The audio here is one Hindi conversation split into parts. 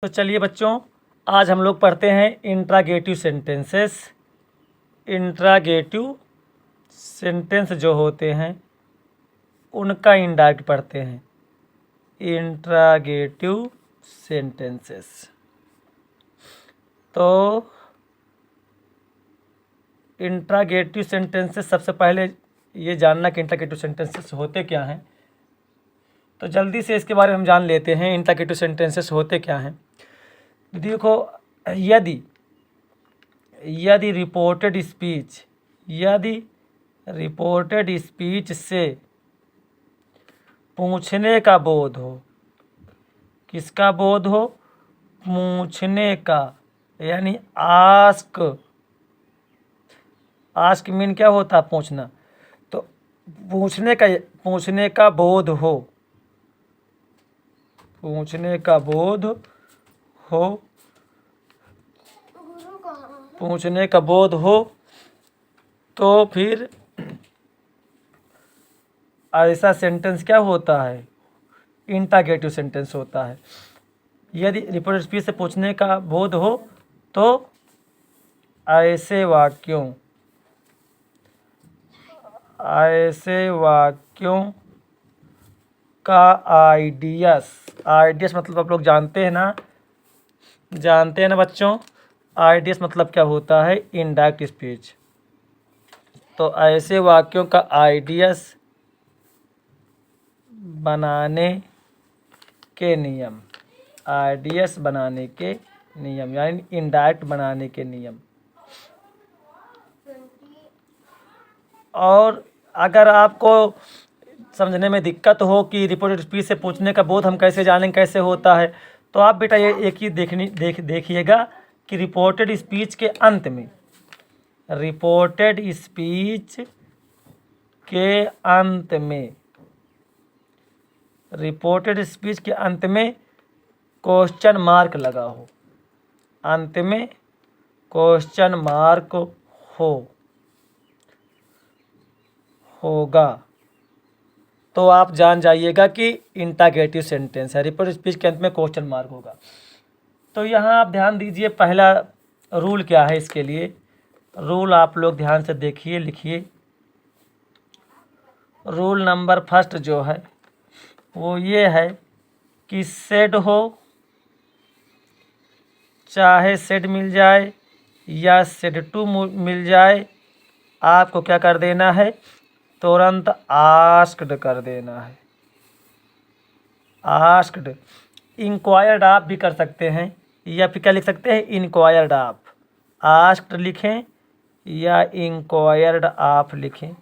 तो चलिए बच्चों, आज हम लोग पढ़ते हैं इंट्रागेटिव सेंटेंसेस। इंट्रागेटिव सेंटेंस जो होते हैं उनका इंडायरेक्ट पढ़ते हैं। Interrogative sentences. तो इंट्रागेटिव सेंटेंसेस, सबसे पहले ये जानना कि इंट्रागेटिव सेंटेंसेस होते क्या हैं। तो जल्दी से इसके बारे में हम जान लेते हैं इंट्रागेटिव सेंटेंसेस होते क्या हैं। देखो, यदि रिपोर्टेड स्पीच से पूछने का बोध हो, किसका बोध हो? पूछने का, यानी आस्क मीन क्या होता? पूछना। तो पूछने का बोध हो, पूछने का बोध हो, तो फिर ऐसा सेंटेंस क्या होता है? इंट्रागेटिव सेंटेंस होता है। यदि रिपोर्टेड स्पीच से पूछने का बोध हो तो ऐसे वाक्यों का आइडियस मतलब आप लोग जानते हैं ना बच्चों। आइडियस मतलब क्या होता है? Indirect speech. तो ऐसे वाक्यों का आइडियस बनाने के नियम, यानी इनडायरेक्ट बनाने के नियम। और अगर आपको समझने में दिक्कत हो कि रिपोर्टेड स्पीच से पूछने का बोध हम कैसे जानें, कैसे होता है, तो आप बेटा ये एक ही देखिएगा कि रिपोर्टेड स्पीच के अंत में क्वेश्चन मार्क लगा हो, अंत में क्वेश्चन मार्क होगा, तो आप जान जाइएगा कि इंट्रागेटिव सेंटेंस है। रिपोर्टेड स्पीच के अंत में क्वेश्चन मार्क होगा। तो यहाँ आप ध्यान दीजिए, पहला रूल क्या है इसके लिए। रूल आप लोग ध्यान से देखिए, लिखिए। रूल नंबर फर्स्ट जो है वो ये है कि सेड हो, चाहे सेड मिल जाए या सेड टू मिल जाए, आपको क्या कर देना है? तुरंत आस्क्ड कर देना है। आस्क्ड। इंक्वायर्ड आप भी कर सकते हैं, या फिर क्या लिख सकते हैं? इंक्वायर्ड आप। आस्क्ड लिखें या इंक्वायर्ड आप लिखें।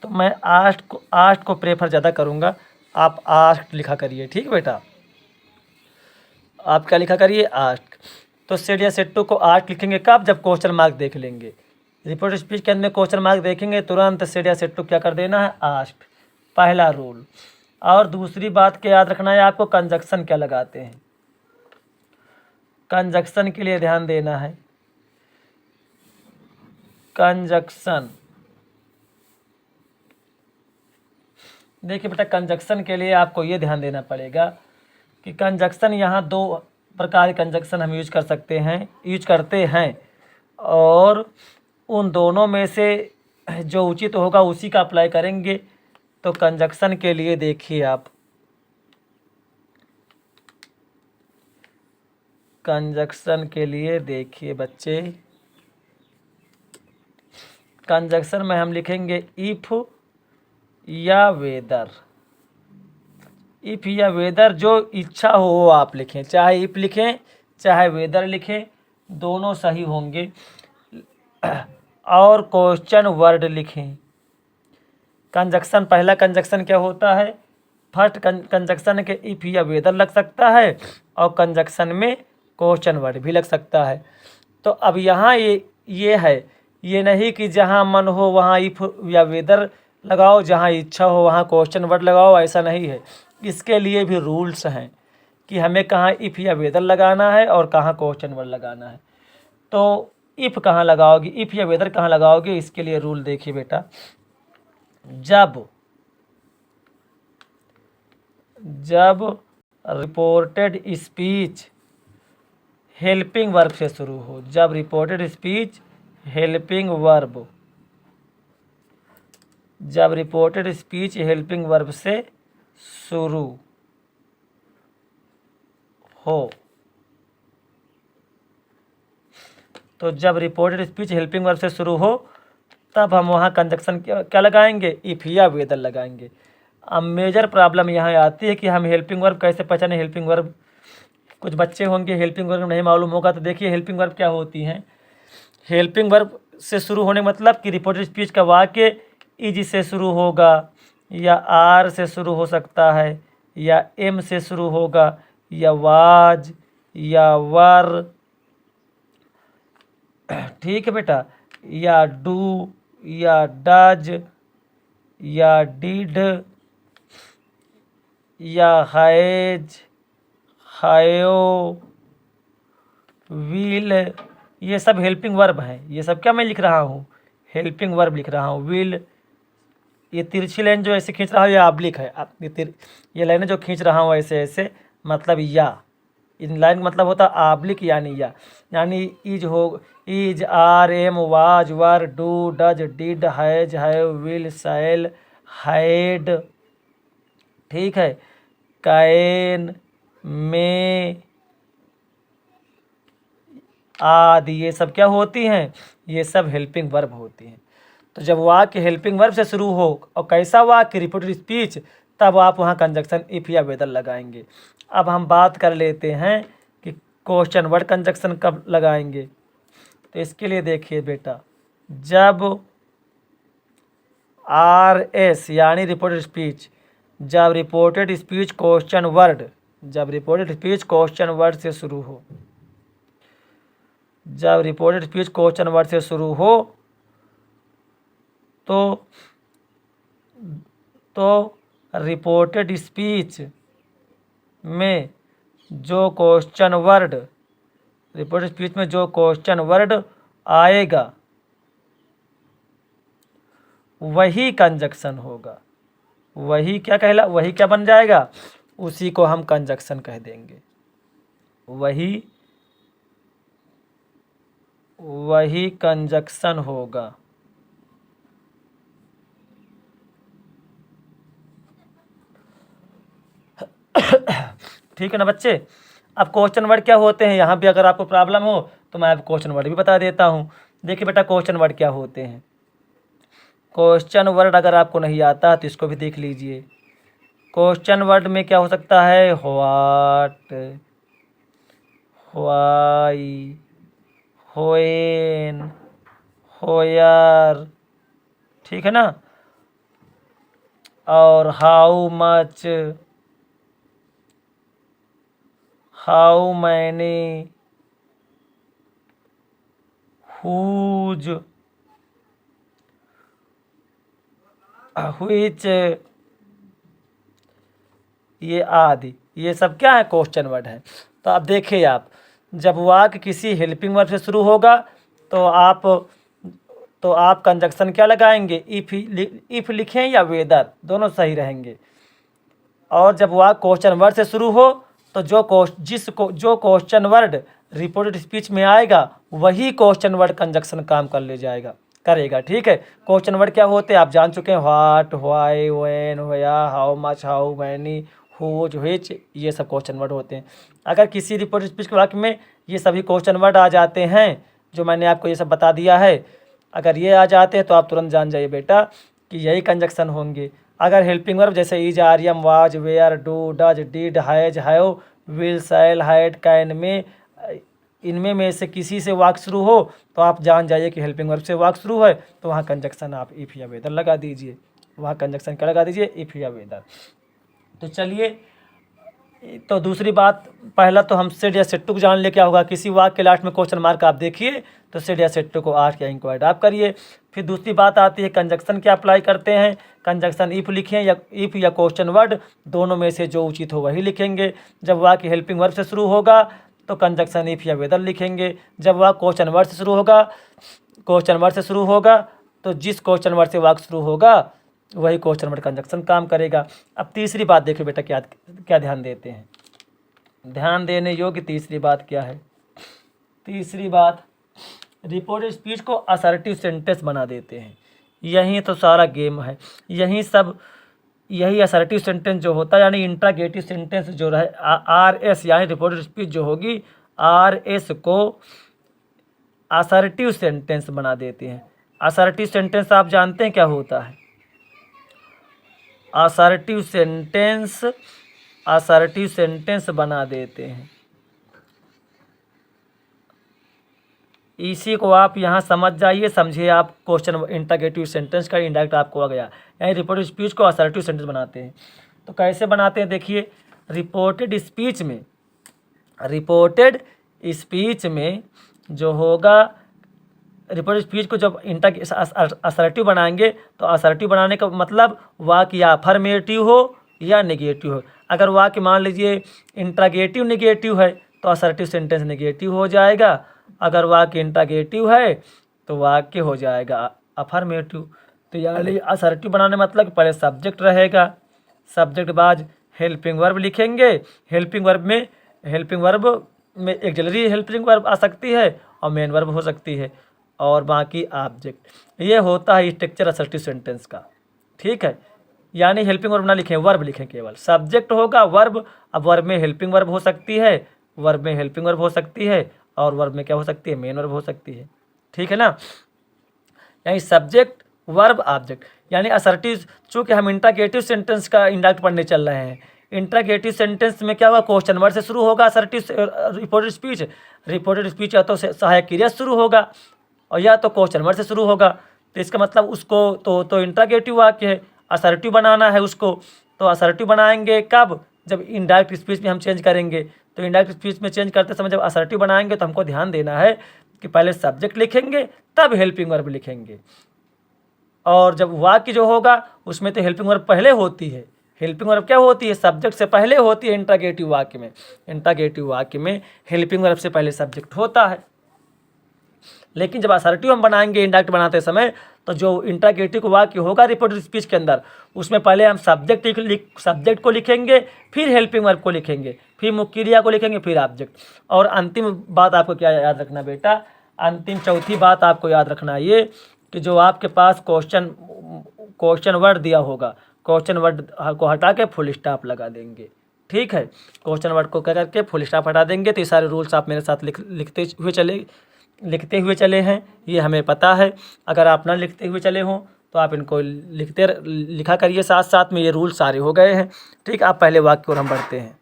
तो मैं आस्क्ड को प्रेफर ज़्यादा करूँगा। आप आस्क्ड लिखा करिए, ठीक है बेटा। आप क्या लिखा करिए? आस्क्ड। तो सेड या सेड टू को आस्क्ड लिखेंगे कब? जब क्वेश्चन मार्क देख लेंगे। रिपोर्टेड स्पीच के अंदर में क्वेश्चन मार्क देखेंगे, तुरंत सेड या सेड टू क्या कर देना है? आस्क्ड। पहला रूल। और दूसरी बात क्या याद रखना है आपको? कंजक्शन क्या लगाते हैं। कंजक्शन के लिए ध्यान देना है। कंजक्शन, देखिए बेटा, कंजक्शन के लिए आपको ये ध्यान देना पड़ेगा कि कंजक्शन, यहाँ दो प्रकार के कंजक्शन हम यूज करते हैं, और उन दोनों में से जो उचित होगा उसी का अप्लाई करेंगे। तो कंजक्शन के लिए देखिए आप, कंजक्शन के लिए देखिए बच्चे, कंजक्शन में हम लिखेंगे इफ या वेदर। इफ या वेदर, जो इच्छा हो वो आप लिखें, चाहे इफ लिखें चाहे वेदर लिखें, दोनों सही होंगे। और क्वेश्चन वर्ड लिखें। कंजक्शन, पहला कंजक्शन क्या होता है? फर्स्ट कंजक्शन के इफ या वेदर लग सकता है, और कंजक्शन में क्वेश्चन वर्ड भी लग सकता है। तो अब यहाँ ये है, ये नहीं कि जहाँ मन हो वहाँ इफ या वेदर लगाओ, जहाँ इच्छा हो वहाँ क्वेश्चन वर्ड लगाओ, ऐसा नहीं है। इसके लिए भी रूल्स हैं कि हमें कहाँ इफ या वेदर लगाना है और कहाँ क्वेश्चन वर्ड लगाना है। तो इफ कहाँ लगाओगे, इफ या वेदर कहाँ लगाओगे, इसके लिए रूल देखिए बेटा। जब रिपोर्टेड स्पीच हेल्पिंग वर्ब से शुरू हो, जब रिपोर्टेड स्पीच हेल्पिंग वर्ब, जब रिपोर्टेड स्पीच हेल्पिंग वर्ब से शुरू हो, तो जब रिपोर्टेड स्पीच हेल्पिंग वर्ब से शुरू हो तब हम वहाँ कंजक्शन क्या लगाएंगे, इफ या वेदर लगाएंगे। अब मेजर प्रॉब्लम यहाँ आती है कि हम हेल्पिंग वर्ब कैसे पहचाने। हेल्पिंग वर्ब, कुछ बच्चे होंगे हेल्पिंग वर्ब नहीं मालूम होगा, तो देखिए हेल्पिंग वर्ब क्या होती हैं। हेल्पिंग वर्ब से शुरू होने मतलब कि रिपोर्टेड स्पीच का वाक्य इज से शुरू होगा, या आर से शुरू हो सकता है, या एम से शुरू होगा, या वाज, या वर, ठीक है बेटा, या डू, या डज, या डिड, या हैज, हैव, विल, ये सब हेल्पिंग वर्ब हैं। ये सब क्या मैं लिख रहा हूँ, हेल्पिंग वर्ब लिख रहा हूँ। विल, ये तिरछी लाइन जो ऐसे खींच रहा हूँ ये ऑब्लिक है। ये लाइनें जो खींच रहा हूँ ऐसे ऐसे मतलब या, इन लाइन का मतलब होता है ऑब्लिक यानी या, यानी इज हो, is, are, am, was, were, do, does, did, has, have, will, shall, had, ठीक है, कैन, मे आदि, ये सब क्या होती हैं, ये सब हेल्पिंग वर्ब होती हैं। तो जब वाक्य हेल्पिंग वर्ब से शुरू हो और कैसा वाक्य, रिपोर्टेड स्पीच, तब आप वहाँ कंजक्शन इफ या वेदर लगाएंगे। अब हम बात कर लेते हैं कि क्वेश्चन वर्ड कंजक्शन कब लगाएंगे। तो इसके लिए देखिए बेटा, जब आर एस यानी रिपोर्टेड स्पीच, जब रिपोर्टेड स्पीच क्वेश्चन वर्ड, जब रिपोर्टेड स्पीच क्वेश्चन वर्ड से शुरू हो, जब रिपोर्टेड स्पीच क्वेश्चन वर्ड से शुरू हो तो रिपोर्टेड स्पीच में जो क्वेश्चन वर्ड, रिपोर्टेड स्पीच में जो क्वेश्चन वर्ड आएगा वही कंजक्शन होगा। वही क्या कहला, वही क्या बन जाएगा, उसी को हम कंजक्शन कह देंगे। वही कंजक्शन होगा। ठीक है ना बच्चे। अब क्वेश्चन वर्ड क्या होते हैं, यहाँ भी अगर आपको प्रॉब्लम हो तो मैं आपको क्वेश्चन वर्ड भी बता देता हूँ। देखिए बेटा क्वेश्चन वर्ड क्या होते हैं। क्वेश्चन वर्ड अगर आपको नहीं आता तो इसको भी देख लीजिए। क्वेश्चन वर्ड में क्या हो सकता है, व्हाट, व्हाई, व्हेन, व्हेयर, ठीक है ना, और how much, how many, whose, which, ये आदि, ये सब क्या है, क्वेश्चन वर्ड है। तो अब देखिए आप, जब वाक्य किसी हेल्पिंग वर्ब से शुरू होगा तो आप कंजक्शन क्या लगाएंगे, इफ लिखें या वेदर, दोनों सही रहेंगे। और जब वाक्य क्वेश्चन वर्ड से शुरू हो तो जो क्वेश्चन वर्ड रिपोर्टेड स्पीच में आएगा वही क्वेश्चन वर्ड कंजक्शन काम करेगा। ठीक है। क्वेश्चन वर्ड क्या होते हैं आप जान चुके हैं, what, why, when, where, how much, how many, whose, which, ये सब क्वेश्चन वर्ड होते हैं। अगर किसी रिपोर्टेड स्पीच के वाक्य में ये सभी क्वेश्चन वर्ड आ जाते हैं जो मैंने आपको ये सब बता दिया है, अगर ये आ जाते हैं तो आप तुरंत जान जाइए बेटा कि यही कंजक्शन होंगे। अगर हेल्पिंग वर्ब जैसे is, are, am, was, were, do, does, did, has, have, will, shall, had, can, में, इनमें में से किसी से वाक्य शुरू हो तो आप जान जाइए कि हेल्पिंग वर्ब से वाक्य शुरू है, तो वहाँ कंजक्शन आप इफ या वेदर लगा दीजिए। वहाँ कंजक्शन क्या लगा दीजिए, इफ या वेदर। तो चलिए, तो दूसरी बात, पहला तो हम सेड या सेट टू को जान ले क्या होगा। किसी वाक्य के लास्ट में क्वेश्चन मार्क आप देखिए तो सेड या सेट टू को आठ या इंक्वायर्ड आप करिए। फिर दूसरी बात आती है कंजक्शन क्या अप्लाई करते हैं। कंजक्शन इफ लिखें या इफ या क्वेश्चन वर्ड, दोनों में से जो उचित हो वही लिखेंगे। जब वाक्य हेल्पिंग वर्ब से शुरू होगा तो कंजक्शन इफ या वेदर लिखेंगे। जब वाक्य क्वेश्चन वर्ड से शुरू होगा तो जिस क्वेश्चन वर्ड से वाक्य शुरू होगा वही क्वेश्चन वर्ड कंजक्शन काम करेगा। अब तीसरी बात देखिए बेटा क्या ध्यान देते हैं। ध्यान देने योग्य तीसरी बात क्या है? तीसरी बात, रिपोर्टेड स्पीच को असर्टिव सेंटेंस बना देते हैं। यही तो सारा गेम है, यही असर्टिव सेंटेंस जो होता है, यानी इंट्रागेटिव सेंटेंस जो रहे RS, यानी रिपोर्टेड स्पीच जो होगी RS को असर्टिव सेंटेंस बना देते हैं। असर्टिव सेंटेंस आप जानते हैं क्या होता है? असर्टिव सेंटेंस बना देते हैं। इसी को आप यहाँ समझ जाइए, समझिए आप क्वेश्चन इंट्रागेटिव सेंटेंस का इंडायरेक्ट आपको आ गया, यानी रिपोर्टेड स्पीच को असर्टिव सेंटेंस बनाते हैं। तो कैसे बनाते हैं देखिए, रिपोर्टेड स्पीच में जो होगा, रिपोर्टेड स्पीच को जब असर्टिव बनाएंगे तो असर्टिव बनाने का मतलब वाक्य या अफर्मेटिव हो या नेगेटिव हो। अगर वाक्य मान लीजिए इंट्रागेटिव नेगेटिव है तो असर्टिव सेंटेंस नेगेटिव हो जाएगा, अगर वाक्य इंट्रागेटिव है तो वाक्य हो जाएगा अफर्मेटिव। तो यानी असर्टिव बनाने मतलब पहले सब्जेक्ट रहेगा, सब्जेक्ट बाद हेल्पिंग वर्ब लिखेंगे, हेल्पिंग वर्ब में एक्सिलरी हेल्पिंग वर्ब आ सकती है और मेन वर्ब हो सकती है, और बाकी ऑब्जेक्ट। ये होता है स्ट्रक्चर असर्टिव सेंटेंस का, ठीक है। यानी हेल्पिंग वर्ब ना लिखें, वर्ब लिखें, केवल सब्जेक्ट होगा वर्ब। अब वर्ब में हेल्पिंग वर्ब हो सकती है, और वर्ब में क्या हो सकती है, मेन वर्ब हो सकती है, ठीक है ना। यानी सब्जेक्ट वर्ब ऑब्जेक्ट, यानी असर्टिव, चूँकि हम इंट्रागेटिव सेंटेंस का इंडायरेक्ट पढ़ने चल रहे हैं। इंट्रागेटिव सेंटेंस में क्या होगा, क्वेश्चन वर्ड से शुरू होगा असर्टिव रिपोर्टेड स्पीच या तो सहायक क्रिया से शुरू होगा और या तो क्वेश्चन वर्ड से शुरू होगा। तो इसका मतलब उसको तो इंट्रागेटिव वाक्य है, असर्टिव बनाना है उसको। तो असर्टिव बनाएंगे कब, जब इंडायरेक्ट स्पीच में हम चेंज करेंगे। तो इंडायरेक्ट स्पीच में चेंज करते समय जब असर्टिव बनाएंगे तो हमको ध्यान देना है कि पहले सब्जेक्ट लिखेंगे तब हेल्पिंग वर्ब लिखेंगे, और जब वाक्य जो होगा उसमें तो हेल्पिंग वर्ब पहले होती है। हेल्पिंग वर्ब क्या होती है, सब्जेक्ट से पहले होती है इंट्रागेटिव वाक्य में हेल्पिंग वर्ब से पहले सब्जेक्ट होता है। लेकिन जब असर्टिव हम बनाएंगे इंडायरेक्ट बनाते समय, तो जो इंट्रागेटिव वाक्य होगा रिपोर्टेड स्पीच के अंदर, उसमें पहले हम सब्जेक्ट को लिखेंगे, फिर हेल्पिंग वर्ब को लिखेंगे, फिर मुख्य क्रिया को लिखेंगे, फिर ऑब्जेक्ट। और अंतिम बात आपको क्या याद रखना बेटा, अंतिम चौथी बात आपको याद रखना ये कि जो आपके पास क्वेश्चन वर्ड दिया होगा, क्वेश्चन वर्ड को हटा के फुल स्टॉप लगा देंगे, ठीक है। क्वेश्चन वर्ड को क्या करके फुल स्टॉप हटा देंगे। तो ये सारे रूल्स आप मेरे साथ लिखते हुए चले हैं, ये हमें पता है। अगर आप ना लिखते हुए चले हों तो आप इनको लिखा करिए साथ साथ में, ये रूल सारे हो गए हैं, ठीक। आप पहले वाक्य को हम पढ़ते हैं।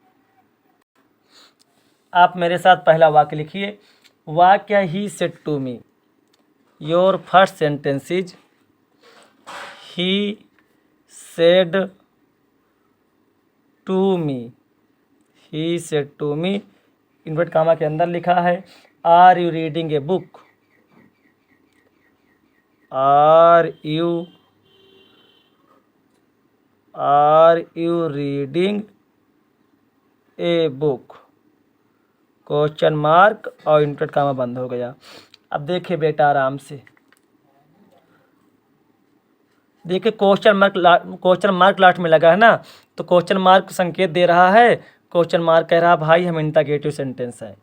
आप मेरे साथ पहला वाक्य लिखिए। वाक्य he said to me, your first sentence is he said to me, invert comma के अंदर लिखा है are you reading a book, are you reading a book, question mark, और इन्वर्ट कामा बंद हो गया। अब देखिए बेटा आराम से देखिए, क्वेश्चन मार्क लास्ट में लगा है ना, तो क्वेश्चन मार्क संकेत दे रहा है, क्वेश्चन मार्क कह रहा भाई हम इंट्रागेटिव सेंटेंस है।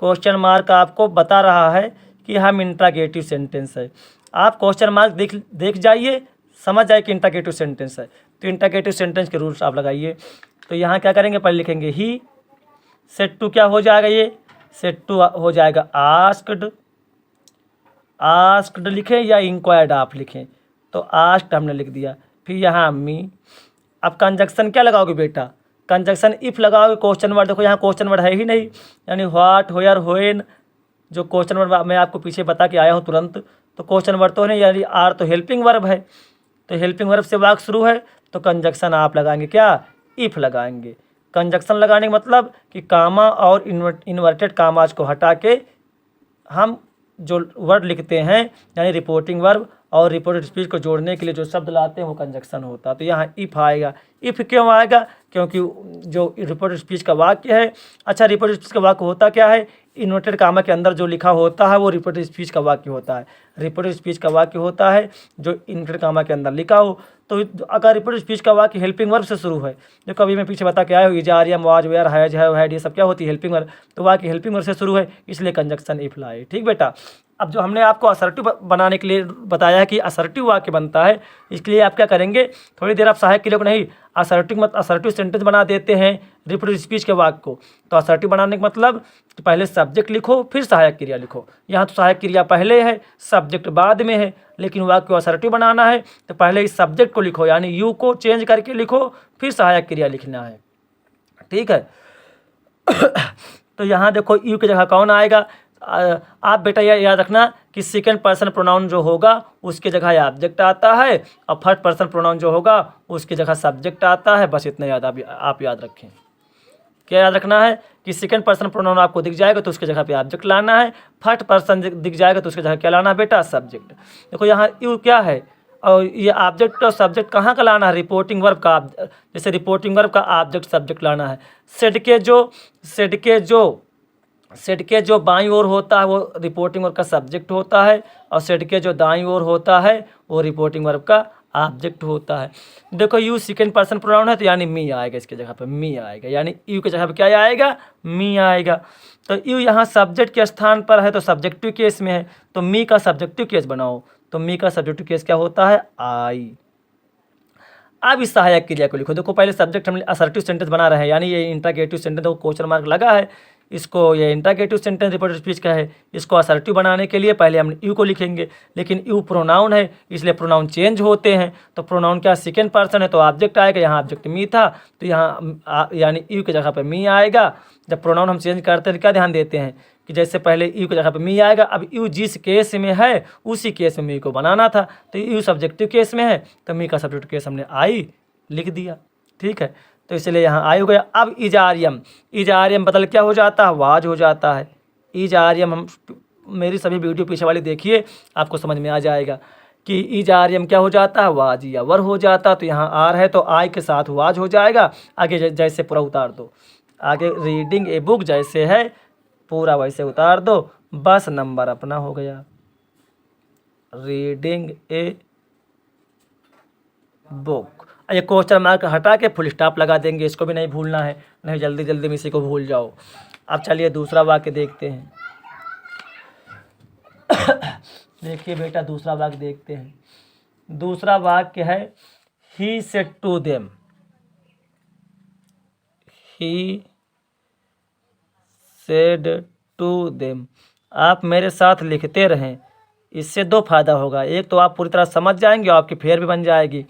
क्वेश्चन मार्क आपको बता रहा है कि हम इंट्रागेटिव सेंटेंस है। आप क्वेश्चन मार्क देख जाइए, समझ जाए कि इंट्रागेटिव सेंटेंस है। तो इंट्रागेटिव सेंटेंस के रूल्स आप लगाइए। तो यहाँ क्या करेंगे, पहले लिखेंगे ही, सेड टू क्या हो जाएगा, ये सेड टू हो जाएगा आस्क्ड लिखें या इंक्वायर्ड आप लिखें, तो आस्क्ड हमने लिख दिया। फिर यहाँ मी। अब कंजक्शन क्या लगाओगे बेटा, कंजक्शन इफ़ लगाओगे। क्वेश्चन वर्ड देखो यहाँ क्वेश्चन वर्ड है ही नहीं, यानी व्हाट, वेयर, व्हेन, जो क्वेश्चन वर्ड मैं आपको पीछे बता के आया हूँ तुरंत, तो क्वेश्चन वर्ड तो नहीं, यानी आर तो हेल्पिंग वर्ब है। तो हेल्पिंग वर्ब से वाक्य शुरू है तो कंजक्शन आप लगाएंगे क्या, इफ़ लगाएंगे। कंजक्शन लगाने का मतलब कि कामा और इन्वर्टेड कामाज को हटा के हम जो वर्ड लिखते हैं, यानी रिपोर्टिंग वर्ब और रिपोर्टेड स्पीच को जोड़ने के लिए जो शब्द लाते हैं वो कंजक्शन होता है। तो यहाँ इफ़ आएगा। इफ़ क्यों आएगा, क्योंकि जो रिपोर्टेड स्पीच का वाक्य है, अच्छा रिपोर्टेड स्पीच का वाक्य होता क्या है, इन्वर्टेड कामा के अंदर जो लिखा होता है वो रिपोर्टेड स्पीच का वाक्य होता है। रिपोर्टेड स्पीच का वाक्य होता है जो इन्वर्टेड कामा के अंदर लिखा हो। तो अगर रिपोर्टेड स्पीच का वाक्य हेल्पिंग वर्ब से शुरू है, जो कभी मैं पीछे बता के आया हूँ, is, are, am, was, were, has, have, had, ये सब क्या होती है हेल्पिंग वर्ब। तो वाक्य हेल्पिंग वर्ब से शुरू है, इसलिए कंजक्शन इफ लाए। ठीक बेटा। अब जो हमने आपको असर्टिव बनाने के लिए बताया है कि असर्टिव वाक्य बनता है, इसके लिए आप क्या करेंगे, थोड़ी देर आप सहायक क्रिया को नहीं, असर्टिव सेंटेंस बना देते हैं रिपोर्टेड स्पीच के वाक्य को। तो असर्टिव बनाने का मतलब कि पहले सब्जेक्ट लिखो फिर सहायक क्रिया लिखो। यहाँ तो सहायक क्रिया पहले है, सब्जेक्ट बाद में है, लेकिन वाक्य को असर्टिव बनाना है तो पहले इस सब्जेक्ट को लिखो, यानी यू को चेंज करके लिखो, फिर सहायक क्रिया लिखना है। ठीक है। तो यहाँ देखो यू की जगह कौन आएगा, आप बेटा यह याद रखना कि सेकंड पर्सन प्रोनाउन जो होगा उसकी जगह ऑब्जेक्ट आता है, और फर्स्ट पर्सन प्रोनाउन जो होगा उसकी जगह सब्जेक्ट आता है। बस इतना याद आप याद रखें। क्या याद रखना है कि सेकंड पर्सन प्रोनाउन आपको दिख जाएगा तो उसके जगह पे ऑब्जेक्ट लाना है, फर्स्ट पर्सन दिख जाएगा तो उसके जगह क्या लाना है बेटा, सब्जेक्ट। देखो यहाँ यू क्या है, और ये ऑब्जेक्ट और सब्जेक्ट कहाँ का लाना है, रिपोर्टिंग वर्ब का। जैसे रिपोर्टिंग वर्ब का ऑब्जेक्ट सब्जेक्ट लाना है। सेड के जो बाईं ओर होता है वो रिपोर्टिंग वर्ब का सब्जेक्ट होता है, और सेड के जो दाईं ओर होता है वो रिपोर्टिंग वर्ब का ऑब्जेक्ट होता है। देखो यू सेकंड पर्सन प्रोनाउन है तो यानी मी आएगा, इसके जगह पे मी आएगा, यानी यू की जगह पे क्या आएगा, मी आएगा। तो यू यहाँ सब्जेक्ट के स्थान पर है तो सब्जेक्टिव केस में है, तो मी का सब्जेक्टिव केस बनाओ। तो मी का सब्जेक्टिव केस क्या होता है, आई। अब इस सहायक क्रिया को लिखो। देखो पहले सब्जेक्ट हम असर्टिव सेंटेंस बना रहे हैं, यानी ये इंटरगेटिव सेंटेंस को क्वेश्चन मार्क लगा है, इसको ये इंटरगेटिव सेंटेंस रिपोर्टेड स्पीच का है। इसको असर्टिव बनाने के लिए पहले हम यू को लिखेंगे, लेकिन यू प्रोनाउन है इसलिए प्रोनाउन चेंज होते हैं। तो प्रोनाउन क्या सेकंड पर्सन है तो ऑब्जेक्ट आएगा, यहाँ ऑब्जेक्ट मी था तो यहाँ यानी यू की जगह पर मी आएगा। जब प्रोनाउन हम चेंज करते हैं तो क्या ध्यान देते हैं कि जैसे पहले यू की जगह पर मी आएगा, अब यू जिस केस में है उसी केस में मी को बनाना था, तो यू सब्जेक्टिव केस में है तो मी का सब्जेक्टिव केस हमने आई लिख दिया। ठीक है, तो इसलिए यहाँ आई हो गया। अब इजारियम बदल क्या हो जाता है, वाज हो जाता है। इजारियम हम मेरी सभी वीडियो पीछे वाली देखिए, आपको समझ में आ जाएगा कि इजारियम क्या हो जाता है, वाज या वर हो जाता है। तो यहाँ आर है तो आई के साथ वाज हो जाएगा। आगे जैसे पूरा उतार दो, आगे रीडिंग ए बुक जैसे है पूरा वैसे उतार दो, बस नंबर अपना हो गया। रीडिंग ए बुक, ये क्वेश्चन मार्क हटा के फुल स्टॉप लगा देंगे, इसको भी नहीं भूलना है, नहीं जल्दी जल्दी में इसी को भूल जाओ। अब चलिए दूसरा वाक्य देखते हैं। देखिए बेटा दूसरा वाक्य देखते हैं। दूसरा वाक्य है he said to them. He said to them, आप मेरे साथ लिखते रहें, इससे दो फायदा होगा। एक तो आप पूरी तरह समझ जाएंगे और आपकी फेयर भी बन जाएगी,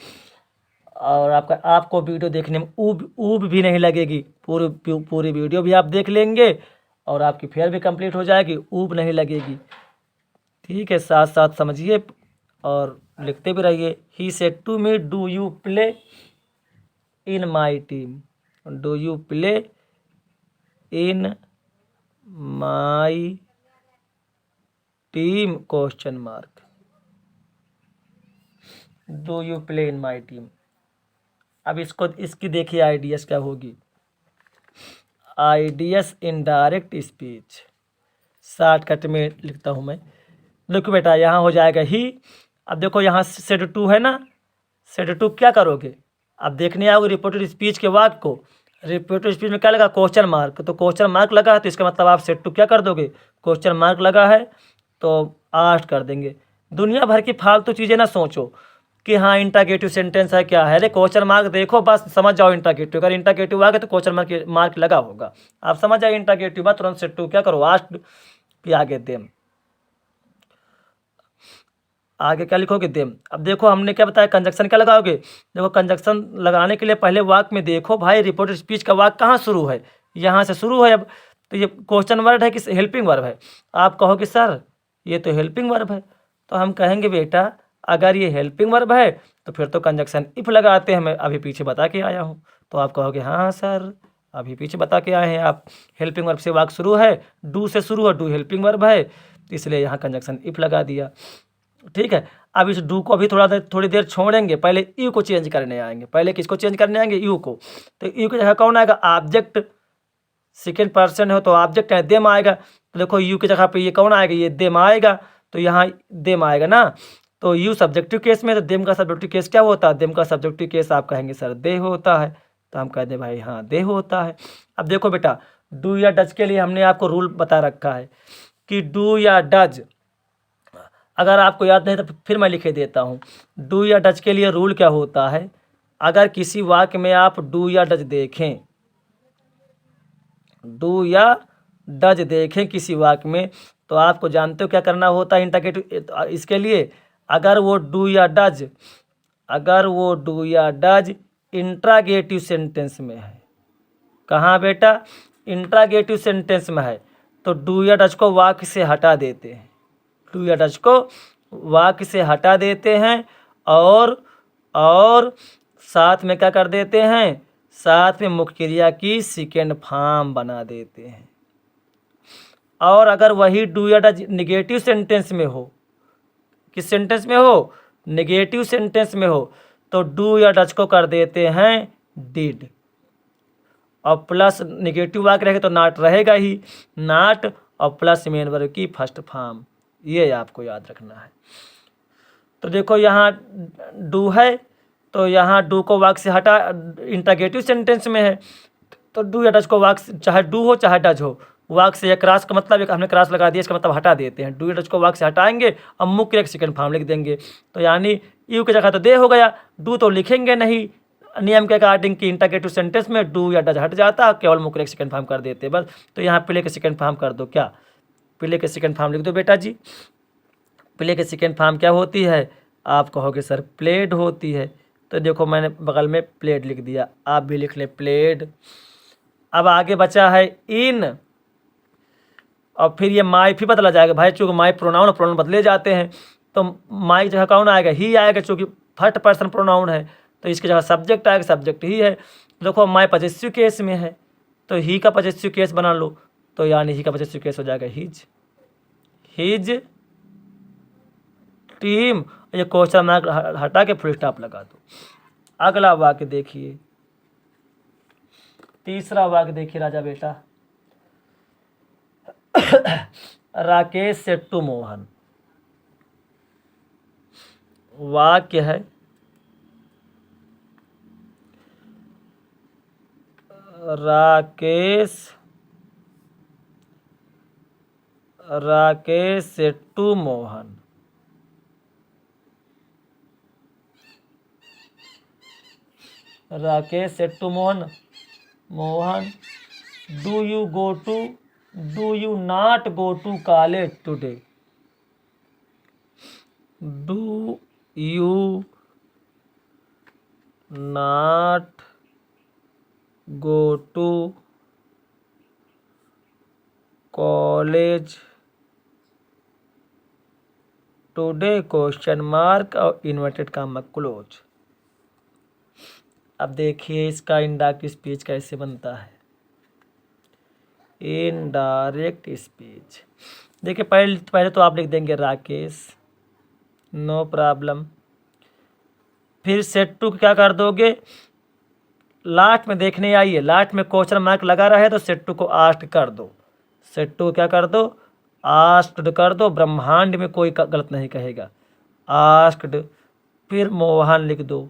और आपको वीडियो देखने में ऊब भी नहीं लगेगी। पूरी वीडियो भी आप देख लेंगे और आपकी फेयर भी कंप्लीट हो जाएगी, ऊब नहीं लगेगी। ठीक है, साथ साथ समझिए और लिखते भी रहिए। He said to me do you play in my team, do you play in my team question mark, do you play in my team. अब इसकी देखिए आइडियस क्या होगी। आइडियस इनडायरेक्ट स्पीच, शॉर्टकट में लिखता हूँ मैं। देखो बेटा यहाँ हो जाएगा ही। अब देखो यहाँ सेड टू है ना, सेड टू क्या करोगे, अब देखने आओगे रिपोर्टेड स्पीच के वाक्य को। रिपोर्टेड स्पीच में क्या लगा, क्वेश्चन मार्क, तो क्वेश्चन मार्क लगा है तो इसका मतलब आप सेड टू क्या कर दोगे, क्वेश्चन मार्क लगा है तो आस्ट कर देंगे। दुनिया भर की फालतू चीज़ें ना सोचो कि हाँ इंटरगेटिव सेंटेंस है क्या है, अरे क्वेश्चन मार्क देखो बस समझ जाओ इंटरगेटिव। अगर इंटरगेटिव आ गया तो क्वेश्चन मार्क लगा होगा, आप समझ जाए इंटरगेटिव बात, तुरंत सेड टू क्या करो, आस्ट कि आगे देम, आगे क्या लिखोगे देम। अब देखो हमने क्या बताया, कंजक्शन क्या लगाओगे। देखो कंजक्शन लगाने के लिए पहले वाक्य में देखो भाई रिपोर्टेड स्पीच का वाक्य कहाँ शुरू है, यहाँ से शुरू है। अब तो ये क्वेश्चन वर्ड है कि हेल्पिंग वर्ब है। आप कहोगे सर ये तो हेल्पिंग वर्ब है, तो हम कहेंगे बेटा अगर ये हेल्पिंग वर्ब है तो फिर तो कंजक्शन इफ लगाते हैं, मैं अभी पीछे बता के आया हूँ। तो आप कहोगे हाँ सर अभी पीछे बता के आए हैं आप, हेल्पिंग वर्ब से वाक्य शुरू है, डू से शुरू है, डू हेल्पिंग वर्ब है, इसलिए यहाँ कंजक्शन इफ लगा दिया। ठीक है, अब इस डू को अभी थोड़ी देर छोड़ेंगे, पहले यू को चेंज करने आएंगे। पहले किसको चेंज करने आएंगे, यू को। तो यू की जगह कौन आएगा, ऑब्जेक्ट, सेकेंड पर्सन हो तो ऑब्जेक्ट है देम आएगा। तो देखो यू की जगह पे ये कौन आएगा, ये देम आएगा, तो यहाँ देम आएगा ना। तो यू सब्जेक्टिव केस में, तो देम का सब्जेक्टिव केस क्या होता है? देम का सब्जेक्टिव केस आप कहेंगे सर दे होता है, तो हम कहते हैं भाई हाँ दे होता है। अब देखो बेटा, डू या डज के लिए हमने आपको रूल बता रखा है कि डू या डज, अगर आपको याद नहीं तो फिर मैं लिखे देता हूँ। डू या डज के लिए रूल क्या होता है? अगर किसी वाक्य में आप डू या डज देखें, डू या डज देखें किसी वाक्य में, तो आपको जानते हो क्या करना होता है इंटरगेटिव इसके लिए? अगर वो डू या डज, अगर वो डू या डज इंट्रागेटिव सेंटेंस में है, कहाँ बेटा? इंट्रागेटिव सेंटेंस में है, तो डू या डज को वाक्य से हटा देते हैं, डू या डज को वाक्य से हटा देते हैं, और साथ में क्या कर देते हैं? साथ में मुख्य क्रिया की सेकेंड फॉर्म बना देते हैं। और अगर वही डू या डज निगेटिव सेंटेंस में हो, किस सेंटेंस में हो? निगेटिव सेंटेंस में हो, तो डू या डज को कर देते हैं डिड, और प्लस निगेटिव वाक्य रहेगा तो नॉट रहेगा ही, नॉट और प्लस मेन वर्ब की फर्स्ट फॉर्म, ये आपको याद रखना है। तो देखो यहाँ डू है, तो यहाँ डू को वाक्य से हटा, इंटरगेटिव सेंटेंस में है, तो डू या डज को वाक्य, चाहे डू हो चाहे डज हो, वाक्य से, या क्रॉस का मतलब, एक हमने क्रॉस लगा दिया, इसका मतलब हटा देते हैं। डू या डज को वाक्य से हटाएंगे और मुख्य एक सेकंड फॉर्म लिख देंगे, तो यानी यू की जगह तो दे हो गया, डू तो लिखेंगे नहीं नियम के अकॉर्डिंग कि इंटरगेटिव सेंटेंस में डू या डज हट जाता, केवल मुख्य एक सेकंड फॉर्म कर देते बस। तो यहाँ प्ले के सेकंड फॉर्म कर दो, क्या प्ले के सेकंड फॉर्म लिख दो बेटा जी। प्ले के सेकंड फॉर्म क्या होती है? आप कहोगे सर प्लेड होती है, तो देखो मैंने बगल में प्लेड लिख दिया, आप भी लिख ले प्लेड। अब आगे बचा है इन, और फिर ये माई फिर बदला जाएगा भाई, चूँकि माई प्रोनाउन बदले जाते हैं, तो माई जगह कौन आएगा? ही आएगा, चूँकि फर्स्ट पर्सन प्रोनाउन है, तो इसकी जगह सब्जेक्ट आएगा, सब्जेक्ट ही है। देखो माई पजेसिव केस में है, तो ही का पजेसिव केस बना लो, तो यानी ही का पजेसिव केस हो जाएगा हिज, हिज टीम, ये क्वेश्चन मार्क हटा के फुल स्टॉप लगा दो। अगला वाक्य देखिए, तीसरा वाक्य देखिए राजा बेटा, राकेश सेट्टू मोहन, वाक्य है Rakesh Settu Mohan, Rakesh Settu Mohan do you not go to college today, do you not go to college today question mark और इन्वर्टेड कॉमा क्लोज। अब देखिए इसका इनडायरेक्ट स्पीच कैसे बनता है। इनडायरेक्ट स्पीच देखिए, पहले तो आप लिख देंगे राकेश, नो प्रॉब्लम। फिर सेट्टू क्या कर दोगे? लास्ट में देखने आइए, लास्ट में क्वेश्चन मार्क लगा रहे तो सेट्टू को आस्क्ड कर दो, सेट्टू क्या कर दो? आस्क्ड कर दो, ब्रह्मांड में कोई गलत नहीं कहेगा, आस्क्ड। फिर मोहन लिख दो,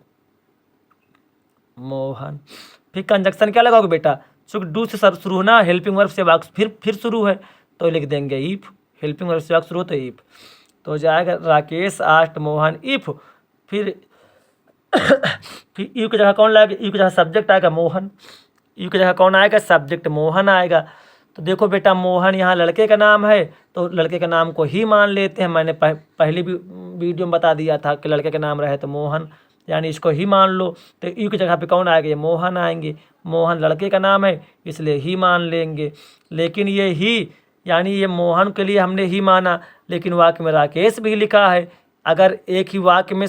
मोहन। फिर कंजक्शन क्या लगाओगे बेटा? चूँकि डू से शुरू होना, हेल्पिंग वर्ब से वाक्य फिर शुरू है, तो लिख देंगे इफ, हेल्पिंग वर्ब से वाक्य शुरू हो तो इफ, तो जाएगा राकेश आस्क्ड मोहन इफ। फिर यू की जगह कौन लाएगा? यू की जगह सब्जेक्ट आएगा मोहन, यू की जगह कौन आएगा? सब्जेक्ट मोहन आएगा। तो देखो बेटा मोहन यहाँ लड़के का नाम है, तो लड़के के नाम को ही मान लेते हैं। मैंने पहली भी वीडियो में बता दिया था कि लड़के का नाम रहे तो मोहन, यानी इसको ही मान लो। तो यू की जगह पे कौन आएगा? ये मोहन आएंगे, मोहन लड़के का नाम है इसलिए ही मान लेंगे। लेकिन ये ही, यानी ये मोहन के लिए हमने ही माना, लेकिन वाक्य में राकेश भी लिखा है। अगर एक ही वाक्य में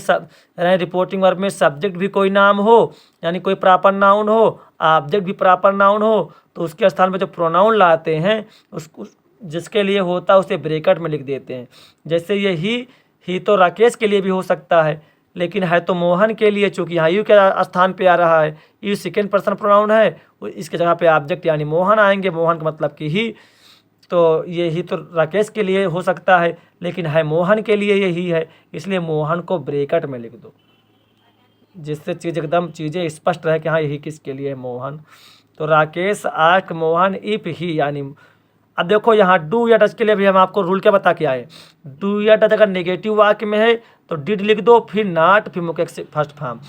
रिपोर्टिंग वर्ब में सब्जेक्ट भी कोई नाम हो, यानी कोई प्रॉपर नाउन हो, ऑब्जेक्ट भी प्रॉपर नाउन हो, तो उसके स्थान पर जो प्रोनाउन लाते हैं उसको जिसके लिए होता है उसे ब्रैकेट में लिख देते हैं। जैसे ये ही तो राकेश के लिए भी हो सकता है, लेकिन है तो मोहन के लिए, चूँकि यहाँ यू के स्थान पे आ रहा है, यू सेकेंड पर्सन प्रोनाउन है, इसके जगह पे ऑब्जेक्ट यानी मोहन आएंगे, मोहन का मतलब कि ही, तो ये ही तो राकेश के लिए हो सकता है, लेकिन है मोहन के लिए यही है, इसलिए मोहन को ब्रैकेट में लिख दो, जिससे चीज़ें स्पष्ट रहे कि हाँ यही किसके लिए है, मोहन। तो Rakesh asked Mohan if he, यानी अब देखो यहाँ डू या डज के लिए भी हम आपको रूल क्या बता के आए। डू या डज अगर नेगेटिव वाक्य में है तो डिड लिख दो, फिर नॉट, फिर मुख्य फर्स्ट फॉर्म।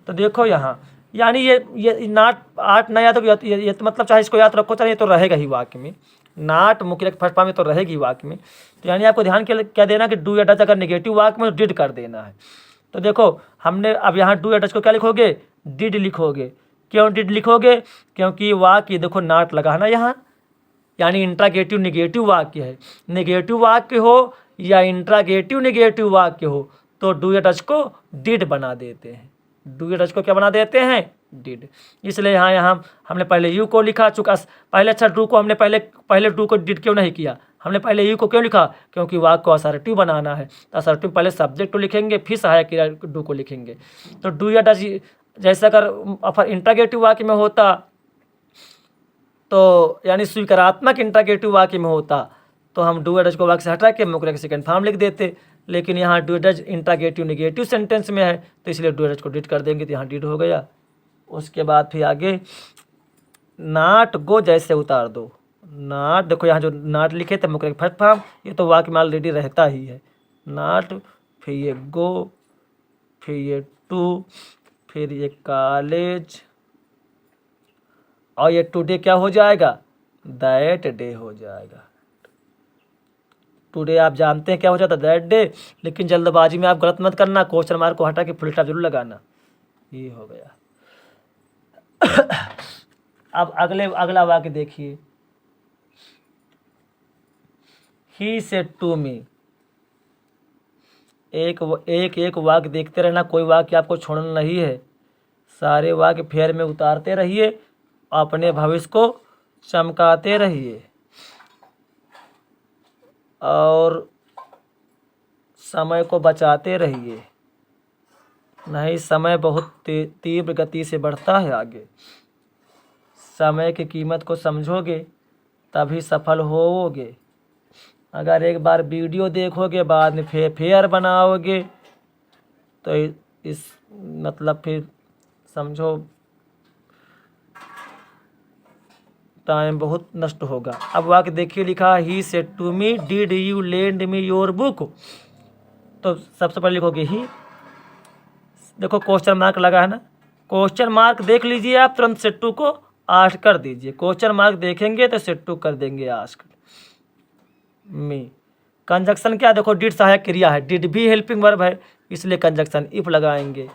तो देखो यहाँ यानी ये नॉट आठ ना याद हो, ये तो मतलब चाहे इसको याद रखो चाहे ये तो रहेगा ही वाक्य में, नॉट मुख्य फर्स्ट फॉर्म में तो रहेगी वाक्य में। तो यानी आपको ध्यान क्या देना कि डू या डज अगर नेगेटिव वाक्य में तो डिड कर देना है। तो देखो हमने अब यहाँ डू या डज को क्या लिखोगे, डिड लिखोगे। क्यों डिड लिखोगे, क्योंकि वाक्य देखो नॉट लगा है ना यहाँ, यानी इंट्रागेटिव नेगेटिव वाक्य है। नेगेटिव वाक्य हो या इंट्रागेटिव नेगेटिव वाक्य हो तो डू या डज को डिड बना देते हैं, डू या डज को क्या बना देते हैं, डिड। इसलिए यहाँ हमने पहले यू को लिखा, चूँकि पहले अच्छा डू को हमने पहले डू को डिड क्यों नहीं किया, हमने पहले यू को क्यों लिखा, क्योंकि वाक्य को असर्टिव बनाना है। तो असर्टिव पहले सब्जेक्ट को लिखेंगे फिर सहायक क्रिया डू को लिखेंगे। तो डू या डज जैसे अगर इंट्रागेटिव वाक्य में होता तो यानी स्वीकारात्मक इंट्रागेटिव वाक्य में होता तो हम डू या डज को वाक्य से हटा के मुख्य सेकंड फॉर्म लिख देते, लेकिन यहाँ डू या डज इंट्रागेटिव नेगेटिव सेंटेंस में है तो इसलिए डू या डज को डिड कर देंगे, तो यहाँ डिड हो गया। उसके बाद फिर आगे नॉट गो जैसे उतार दो, नॉट देखो यहाँ जो नॉट लिखे थे मुख्य फर्स्ट फॉर्म, ये तो वाक्य में ऑलरेडी रहता ही है, नॉट, फिर ये गो, फिर ये टू, फिर ये कॉलेज, और ये टुडे क्या हो जाएगा, दैट डे हो जाएगा। टुडे आप जानते हैं क्या हो जाता है, दैट डे, लेकिन जल्दबाजी में आप गलत मत करना, क्वेश्चन मार्क को हटा के फुल स्टॉप जरूर लगाना। ये हो गया। अब अगला वाक्य देखिए, ही सेड टू मी। एक वाक्य देखते रहना, कोई वाक्य आपको छोड़ना नहीं है, सारे वाक्य फेयर में उतारते रहिए, अपने भविष्य को चमकाते रहिए और समय को बचाते रहिए, नहीं समय बहुत तीव्र गति से बढ़ता है आगे। समय की कीमत को समझोगे तभी सफल होवोगे। अगर एक बार वीडियो देखोगे बाद में फेयर बनाओगे तो इस मतलब फिर समझो टाइम बहुत नष्ट होगा। अब वाक्य देखिए लिखा, he said to me did you lend me your book. तो सबसे पहले लिखोगे ही, देखो क्वेश्चन मार्क लगा है ना, क्वेश्चन मार्क देख लीजिए आप, तुरंत सेड टू को आस्क कर दीजिए, क्वेश्चन मार्क देखेंगे तो सेड टू कर देंगे आस्क मी। कंजक्शन क्या, देखो डिड सहायक क्रिया है, डिड भी हेल्पिंग वर्ब है, इसलिए कंजक्शन इफ लगाएंगे।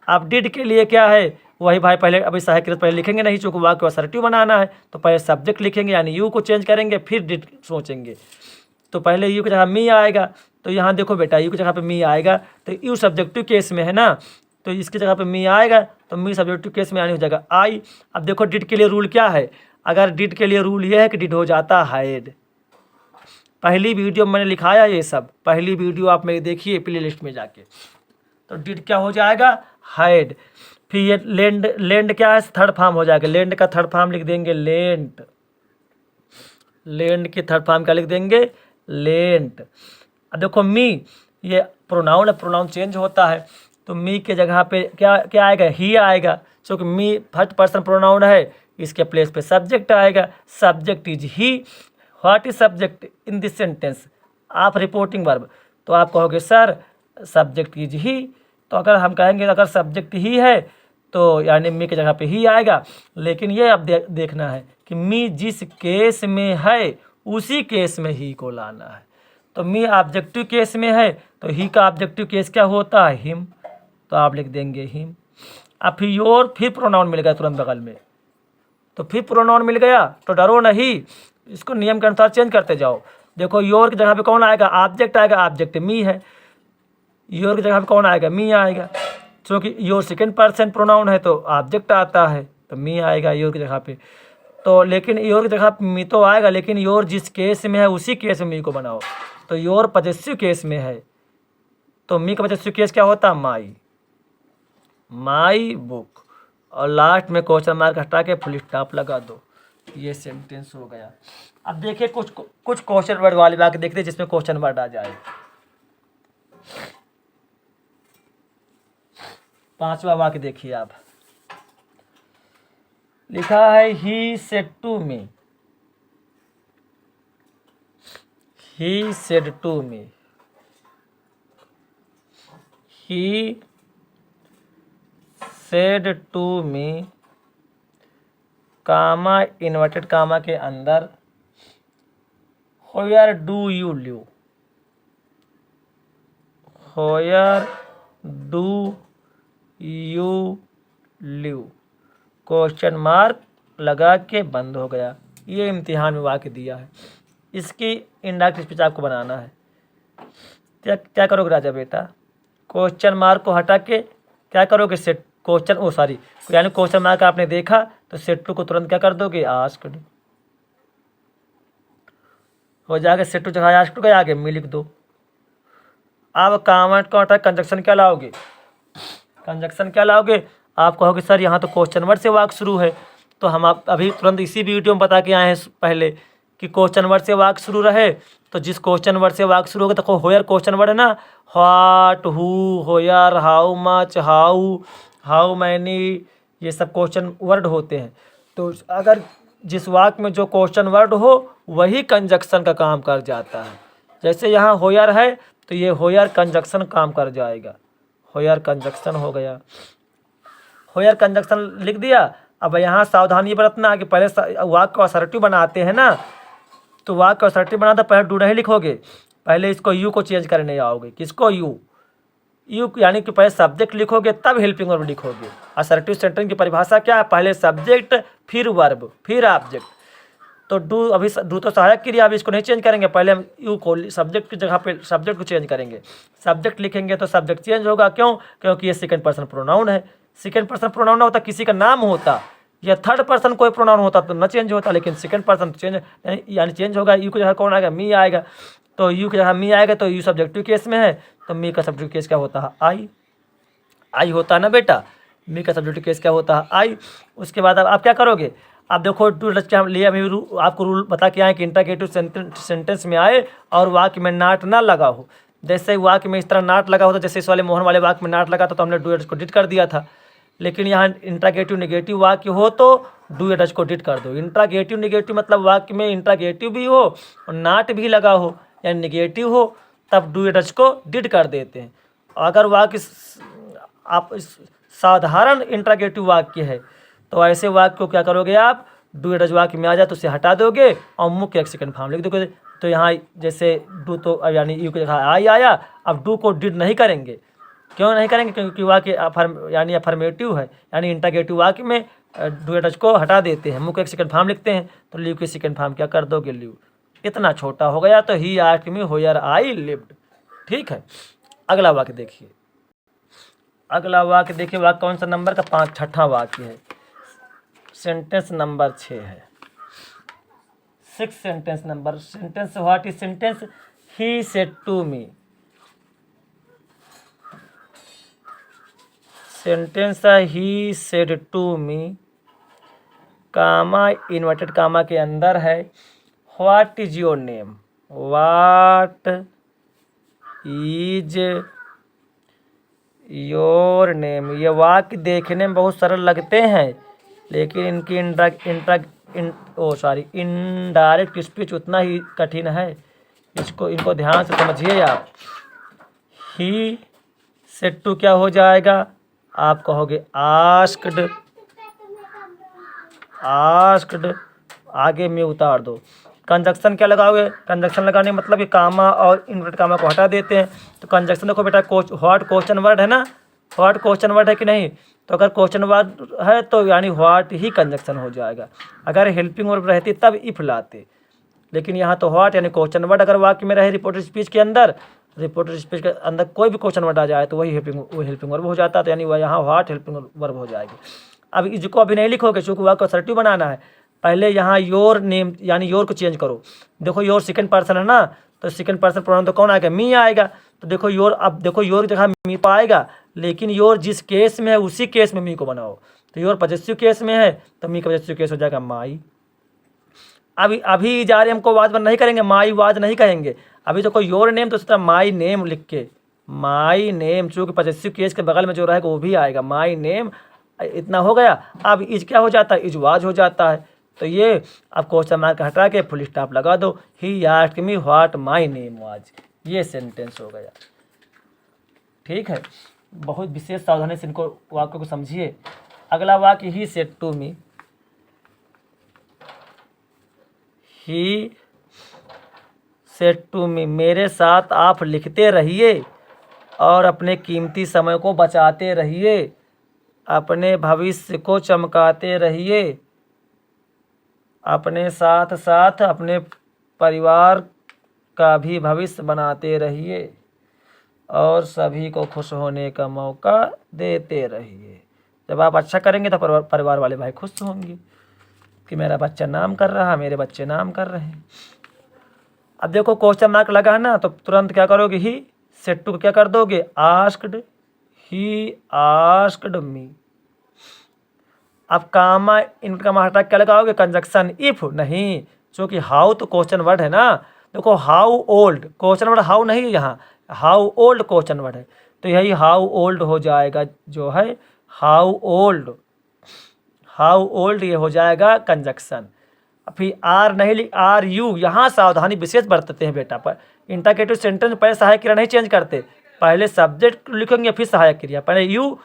अब डिड के लिए क्या है, वही भाई पहले अभी सहायक क्रिया पहले लिखेंगे नहीं, चूँकि वाक्य को असर्टिव बनाना है तो पहले सब्जेक्ट लिखेंगे यानी यू को चेंज करेंगे फिर डिड सोचेंगे। तो पहले यू की जगह मी आएगा, तो यहाँ देखो बेटा यू की जगह पे मी आएगा, तो यू सब्जेक्टिव केस में है ना, तो इसकी जगह पे मी आएगा तो मी सब्जेक्टिव केस में आने हो जाएगा आई। अब देखो डिड के लिए रूल क्या है, अगर डिड के लिए रूल ये है कि डिड हो जाता हैड। पहली वीडियो में मैंने लिखाया ये सब, पहली वीडियो आप मेरी देखिए प्ले लिस्ट में जाके। तो डिड क्या हो जाएगा, हैड। फिर ये लेंड क्या है, थर्ड फॉर्म हो जाएगा, लेंड का थर्ड फॉर्म लिख देंगे लेंट, लेंड की थर्ड फॉर्म क्या लिख देंगे, लेंट। अब देखो मी ये प्रोनाउन है, प्रोनाउन चेंज होता है, तो मी के जगह पे क्या आएगा, ही आएगा, क्योंकि मी फर्स्ट पर्सन प्रोनाउन है, इसके प्लेस पे सब्जेक्ट आएगा, subject is he. What is subject in this sentence, आप रिपोर्टिंग वर्ब, तो आप कहोगे सर सब्जेक्ट इज ही। तो अगर हम कहेंगे अगर सब्जेक्ट ही है तो यानी मी की जगह पे ही आएगा, लेकिन ये अब देखना है कि मी जिस केस में है उसी केस में ही को लाना है। तो मी ऑब्जेक्टिव केस में है तो ही का ऑब्जेक्टिव केस क्या होता है, हिम, तो आप लिख देंगे हिम। अब फिर योर, फिर प्रोनाउन मिल गया तुरंत बगल में, तो फिर प्रोनाउन मिल गया तो डरो नहीं, इसको नियम के अनुसार चेंज करते जाओ। देखो योर की जगह पे कौन आएगा, ऑब्जेक्ट आएगा, ऑब्जेक्ट मी है, योर की जगह पे कौन आएगा, मी आएगा, क्योंकि योर सेकेंड पर्सन प्रोनाउन है तो ऑब्जेक्ट आता है तो मी आएगा योर की जगह पे। तो लेकिन योर की जगह मी तो आएगा, लेकिन योर जिस केस में है उसी केस में मी को बनाओ। तो योर पजेसिव केस में है तो मी का पजेसिव केस क्या होता है, माई, माई बुक, और लास्ट में क्वेश्चन मार्क हटा के फुल स्टॉप लगा दो। ये सेंटेंस हो गया। अब देखिए कुछ क्वेश्चन वर्ड वाले वाक्य देखते हैं जिसमें क्वेश्चन वर्ड आ जाए। 5वां वाक्य देखिए आप, लिखा है he said to me, he said to me, he said to me, comma inverted comma के अंदर, Where do you live? Where do you live? Question mark लगा के बंद हो गया। ये इम्तिहान में वाक्य दिया है, इसकी इंडायरेक्ट स्पीच आपको बनाना है। क्या करोगे राजा बेटा, क्वेश्चन मार्क को हटा के क्या करोगे, सेट क्वेश्चन यानी क्वेश्चन मार्क आपने देखा तो सेट टू को तुरंत क्या कर दोगे, आस्क्ड हो जाएगा। सेट टू जगह आस्क्ड के आगे मी लिख दो। अब कॉमेंट को हटा कंजक्शन क्या लाओगे, कंजक्शन क्या लाओगे, आप कहोगे सर यहाँ तो क्वेश्चन वर्ड से वाक्य शुरू है, तो हम आप अभी तुरंत इसी वीडियो में बता के आए हैं पहले कि क्वेश्चन वर्ड से वाक्य शुरू रहे तो जिस क्वेश्चन वर्ड से वाक्य शुरू होगा तो होयर क्वेश्चन वर्ड है ना, what, who, होयर, how much, how many, ये सब क्वेश्चन वर्ड होते हैं। तो अगर जिस वाक्य में जो क्वेश्चन वर्ड हो वही कंजक्शन का काम कर जाता है। जैसे यहाँ होयर है तो ये होयर कंजक्शन काम कर जाएगा, होयर कंजक्शन हो गया। होयर कंजक्शन लिख दिया। अब यहाँ सावधानी बरतना है कि पहले वाक्य को असर्टिव बनाते हैं ना, तो वाक्य को असर्टिव बनाते पहले डू नहीं लिखोगे, पहले इसको यू को चेंज करने आओगे। किसको, यू यानी कि पहले सब्जेक्ट लिखोगे तब हेल्पिंग वर्ब लिखोगे। असर्टिव सेंटेंस की परिभाषा क्या है, पहले सब्जेक्ट फिर वर्ब फिर ऑब्जेक्ट। तो डू अभी डू तो सहायक क्रिया, अभी इसको नहीं चेंज करेंगे, पहले हम यू को सब्जेक्ट की जगह पे सब्जेक्ट को चेंज करेंगे। सब्जेक्ट लिखेंगे तो सब्जेक्ट चेंज होगा, क्यों, क्योंकि ये सेकंड पर्सन प्रोनाउन है। सेकंड पर्सन प्रोनाउन होता किसी का नाम होता या थर्ड पर्सन कोई प्रोनाउन होता तो न चेंज होता, लेकिन सेकंड पर्सन चेंज यानी चेंज होगा। यू की जगह कौन आएगा, मी आएगा, तो यू की जगह मी आएगा, तो यू सब्जेक्टिव केस में है तो मी का सब्जेक्टिव केस क्या होता है, आई होता है ना बेटा, मी का सब्जेक्टिव केस क्या होता है, आई। उसके बाद अब आप क्या करोगे, आप देखो टू डच के लिए हम आपको रूल बता के आए कि इंट्रोगेटिव सेंटेंस में आए और वाक्य में नाट ना लगा हो। जैसे वाक्य में इस तरह नाट लगा होता, जैसे इस वाले मोहन वाले वाक्य में नाट लगा था तो हमने डू एडज को डिट कर दिया था। लेकिन यहाँ इंट्रागेटिव नेगेटिव वाक्य हो तो डू एडज को डिट कर दो। इंट्रागेटिव नेगेटिव मतलब वाक्य में इंट्रागेटिव भी हो और नाट भी लगा हो यानी नेगेटिव हो, तब डू एडज को डिट कर देते हैं। अगर वाक्य आप साधारण इंट्रागेटिव वाक्य है तो ऐसे वाक्य को क्या करोगे, आप डू एडज वाक्य में आ जाए तो उसे हटा दोगे और मुख्य एक सेकंड फॉर्म लिख दोगे। तो यहाँ जैसे डू तो यानी यू की जगह आई आया, अब डू को डिड नहीं करेंगे। क्यों नहीं करेंगे, क्योंकि वाक्य यानी अफर्मेटिव है, यानी इंट्रागेटिव वाक्य में डू एडज को हटा देते हैं, मुख्य एक सेकंड फॉर्म लिखते हैं, तो लीव की सेकंड फॉर्म क्या कर दोगे, लीव। इतना छोटा हो गया तो he asked me where I lived. ठीक है, अगला वाक्य देखिए, अगला वाक्य देखिए, वाक्य कौन सा नंबर का, छठा वाक्य है, सेंटेंस नंबर 6 है, 6 sentence number. Sentence what is sentence, he said to me. Sentence है he said to me, comma inverted comma के अंदर है, what is your name, what is your name. ये वाक्य देखने में बहुत सरल लगते हैं लेकिन इनकी इनडायरेक्ट स्पीच उतना ही कठिन है। इनको ध्यान से समझिए आप। ही सेड टू क्या हो जाएगा, आप कहोगे आस्क्ड, आस्क्ड आगे में उतार दो। कंजक्शन क्या लगाओगे, कंजक्शन लगाने मतलब कि कामा और इन्वर्टेड कामा को हटा देते हैं। तो कंजक्शन देखो बेटा, व्हाट क्वेश्चन वर्ड है ना, व्हाट क्वेश्चन वर्ड है कि नहीं, तो अगर क्वेश्चन वर्ड है तो यानी व्हाट ही कंजक्शन हो जाएगा। अगर हेल्पिंग वर्ब रहती तब इफ लाते, लेकिन यहाँ तो व्हाट यानी क्वेश्चन वर्ड अगर वाक्य में रहे रिपोर्टेड स्पीच के अंदर, रिपोर्टेड स्पीच के अंदर कोई भी क्वेश्चन वर्ड आ जाए तो वही हेल्पिंग वर्ब हो जाता है, तो यानी वह यहाँ व्हाट हेल्पिंग वर्ब हो जाएगी। अब इसको अभी नहीं लिखोगे क्योंकि वाक्य को असर्टिव बनाना है। पहले यहाँ योर नेम यानी योर को चेंज करो। देखो योर सेकंड पर्सन है ना, तो सेकंड पर्सन प्रोनाउन तो कौन आएगा, मी आएगा। तो देखो योर, अब देखो योर की जगह मी तो आएगा, लेकिन योर जिस केस में है उसी केस में मी को बनाओ। तो योर पॉजेसिव केस में है तो मी का पॉजेसिव केस हो जाएगा माई। अभी अभी जा रहे हमको वाज नहीं करेंगे, माई वाज नहीं कहेंगे। अभी तो कोई योर नेम, तो उस तरह माई नेम लिख के, माई नेम, चूँकि पॉसेसिव केस के बगल में जो रहेगा वो भी आएगा, माई नेम, इतना हो गया। अब इज क्या हो जाता है, इज वाज हो जाता है। तो ये अब क्वेश्चन मार्क हटा के फुल स्टॉप लगा दो, he asked me what my name was, ये सेंटेंस हो गया। ठीक है, बहुत विशेष सावधानी से इनको वाक्य को समझिए। अगला वाक्य, he said to me, he said to me, मेरे साथ आप लिखते रहिए और अपने कीमती समय को बचाते रहिए, अपने भविष्य को चमकाते रहिए, अपने साथ साथ अपने परिवार का भी भविष्य बनाते रहिए और सभी को खुश होने का मौका देते रहिए। जब आप अच्छा करेंगे तो परिवार वाले भाई खुश होंगे कि मेरा बच्चा नाम कर रहा है, मेरे बच्चे नाम कर रहे हैं। अब देखो क्वेश्चन मार्क लगा है ना, तो तुरंत क्या करोगे, ही सेड टू क्या कर दोगे, आस्क्ड, ही आस्क्ड मी। अब कामा, इनका हटा क्या लगाओगे, कंजक्शन इफ, नहीं, क्योंकि हाउ तो क्वेश्चन वर्ड है ना। देखो how old, question word how नहीं है यहाँ, हाउ ओल्ड क्वेश्चन वर्ड है, तो यही हाउ ओल्ड हो जाएगा, जो है हाउ ओल्ड, हाउ ओल्ड ये हो जाएगा कंजक्शन। फिर आर नहीं, आर यू, यहाँ सावधानी विशेष बरतते हैं बेटा। पर इंटरगेटिव सेंटेंस पहले सहायक क्रिया नहीं चेंज करते, पहले सब्जेक्ट लिखेंगे फिर सहायक क्रिया, पहले यू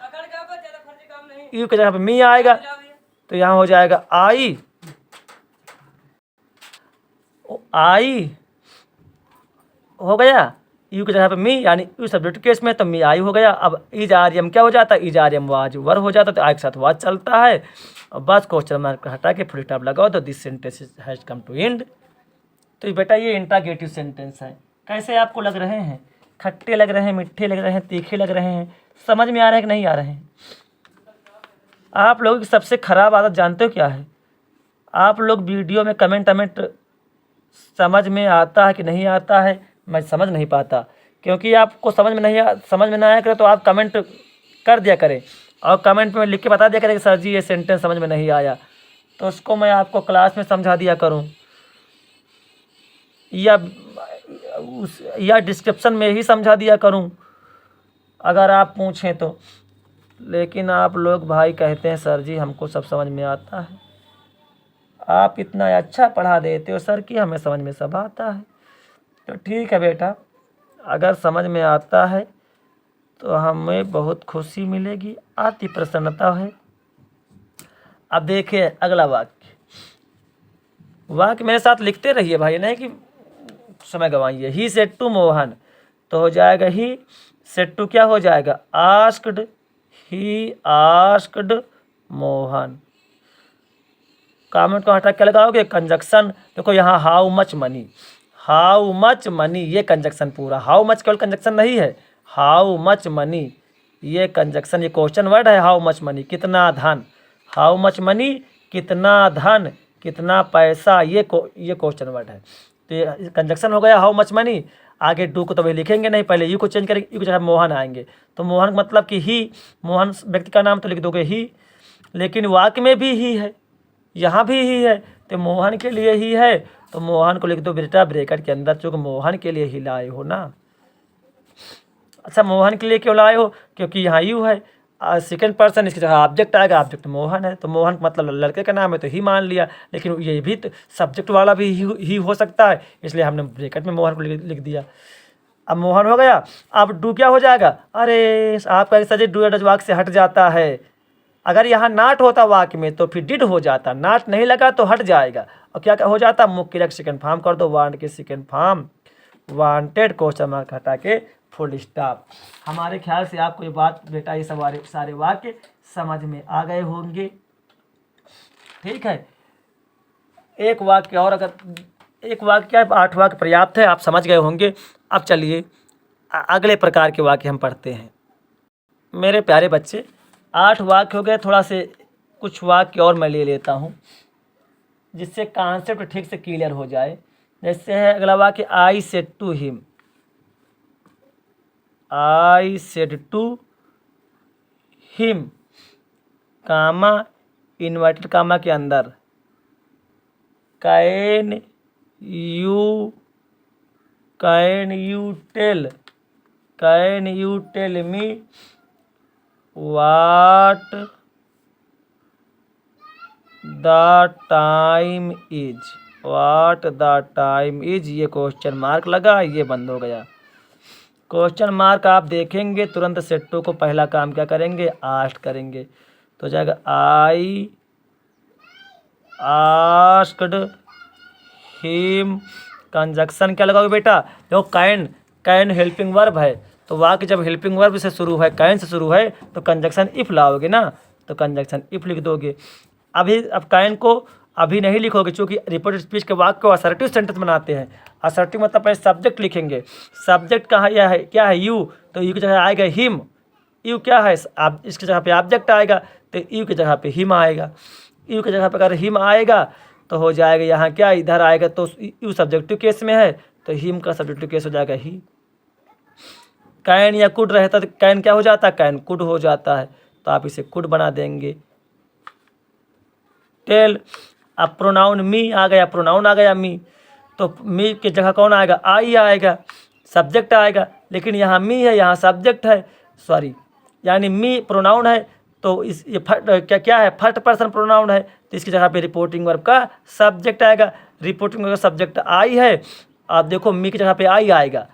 की जगह पे मी आएगा, तो यहाँ हो जाएगा आई, आई हो गया, यू की जगह पे मी, यानी यू सब्जेक्ट केस में तो मी आई हो गया। अब इज आर एम क्या हो जाता है, is are am was were हो जाता है, तो आई के साथ वाज चलता है। और बस क्वेश्चन मार्क हटा के फुल स्टॉप लगाओ, तो this sentence has come to end. तो बेटा ये इंटरगेटिव सेंटेंस है। कैसे आपको लग रहे हैं, खट्टे लग रहे हैं, मीठे लग रहे हैं, तीखे लग रहे हैं, समझ में आ रहे हैं कि नहीं आ रहे हैं? आप लोगों की सबसे ख़राब आदत जानते हो क्या है, आप लोग वीडियो में कमेंट समझ में आता है कि नहीं आता है, मैं समझ नहीं पाता, क्योंकि आपको समझ में ना आया करे तो आप कमेंट कर दिया करें और कमेंट में लिख के बता दिया करें कि सर जी ये सेंटेंस समझ में नहीं आया, तो उसको मैं आपको क्लास में समझा दिया करूं या डिस्क्रिप्शन में ही समझा दिया करूं अगर आप पूछें तो। लेकिन आप लोग भाई कहते हैं सर जी हमको सब समझ में आता है, आप इतना अच्छा पढ़ा देते हो सर कि हमें समझ में सब आता है। तो ठीक है बेटा, अगर समझ में आता है तो हमें बहुत खुशी मिलेगी, अति प्रसन्नता है। अब देखिए अगला वाक्य मेरे साथ लिखते रहिए भाई, नहीं कि समय गंवाइए। ही सेड टू मोहन, तो हो जाएगा ही सेड टू क्या हो जाएगा, asked, he asked Mohan. Comment को हटा क्या लगाओगे, कंजक्शन। देखो यहाँ how much money, how much money ये कंजक्शन पूरा, हाउ मच केवल कंजक्शन नहीं है, हाउ मच मनी ये कंजक्शन, ये क्वेश्चन वर्ड है। हाउ मच मनी कितना धन, हाउ मच मनी कितना धन, कितना पैसा, ये क्वेश्चन वर्ड है, तो ये कंजक्शन हो गया हाउ मच मनी। आगे डू को तो वही लिखेंगे नहीं, पहले यू को चेंज करेंगे, यू की जगह मोहन आएंगे, तो मोहन मतलब कि ही, मोहन व्यक्ति का नाम तो लिख दोगे ही, लेकिन वाक्य में भी ही है, यहाँ भी ही है, तो मोहन के लिए ही है, तो मोहन को लिख दो बेटा ब्रैकेट के अंदर, चूँकि मोहन के लिए ही लाए हो ना। अच्छा मोहन के लिए क्यों लाए हो, क्योंकि यहाँ यू है, सेकंड पर्सन, इसकी जगह ऑब्जेक्ट आएगा, ऑब्जेक्ट मोहन है, तो मोहन मतलब लड़के का नाम है तो ही मान लिया, लेकिन ये भी तो सब्जेक्ट वाला भी ही हो सकता है, इसलिए हमने ब्रैकेट में मोहन को लिख दिया। अब मोहन हो गया, अब डू क्या हो जाएगा, अरे आपका सब्जेक्ट डू एडज वाक्य से हट जाता है। अगर यहाँ नाट होता वाक्य में तो फिर डिड हो जाता, नाट नहीं लगा तो हट जाएगा, और क्या हो जाता, मुख्य क्रिया सेकंड फॉर्म कर दो, वांट के second form, wanted question mark हटा के फुल स्टॉप। हमारे ख्याल से आपको ये बात बेटा ये सारे वाक्य समझ में आ गए होंगे। ठीक है, एक वाक्य और, अगर एक वाक्य 8 वाक्य पर्याप्त है, आप समझ गए होंगे। अब चलिए अगले प्रकार के वाक्य हम पढ़ते हैं। मेरे प्यारे बच्चे 8 वाक्य हो गए, थोड़ा से कुछ वाक्य और मैं ले लेता हूँ जिससे कॉन्सेप्ट ठीक से क्लियर हो जाए। जैसे है अगला वाक्य, I said to him, I said to him, comma inverted comma के अंदर, can you tell me what the time is. ये क्वेश्चन मार्क लगा, ये बंद हो गया। क्वेश्चन मार्क आप देखेंगे तुरंत सेट टू को पहला काम क्या करेंगे, आस्ट करेंगे, तो जाएगा आई आस्क्ड हिम। कंजक्शन क्या लगाओगे बेटा, देखो कैन हेल्पिंग वर्ब है, तो वाक्य जब हेल्पिंग वर्ब से शुरू है, कैन से शुरू है, तो कंजक्शन इफ लाओगे ना, तो कंजक्शन इफ लिख दोगे। अब कैन को अभी नहीं लिखोगे, क्योंकि रिपोर्टेड स्पीच के वाक्य को असर्टिव सेंटेंस बनाते हैं। असर्टिव मतलब पहले सब्जेक्ट लिखेंगे, सब्जेक्ट कहाँ यह है, क्या है, यू, तो यू की जगह आएगा हिम। यू क्या है, आप इसकी जगह पे ऑब्जेक्ट आएगा, तो यू की जगह पे हिम आएगा। यू की जगह पे अगर हिम आएगा तो हो जाएगा यहाँ क्या, इधर आएगा तो यू सब्जेक्टिव केस में है, तो हिम का सब्जेक्टिव केस हो जाएगा ही। कैन या कुड रहता तो कैन क्या हो जाता है, कैन कुड हो जाता है, तो आप इसे कुड बना देंगे। टेल, अब प्रोनाउन मी आ गया, प्रोनाउन आ गया मी, तो मी की जगह कौन आएगा, आई आएगा, सब्जेक्ट आएगा, लेकिन यहाँ मी है, यहाँ सब्जेक्ट है, सॉरी, यानी मी प्रोनाउन है, तो इस ये क्या है, फर्स्ट पर्सन प्रोनाउन है, तो इसकी जगह पे रिपोर्टिंग वर्ब का सब्जेक्ट आएगा। रिपोर्टिंग वर्ब का सब्जेक्ट आई है, आप देखो मी की जगह पे आई आएगा,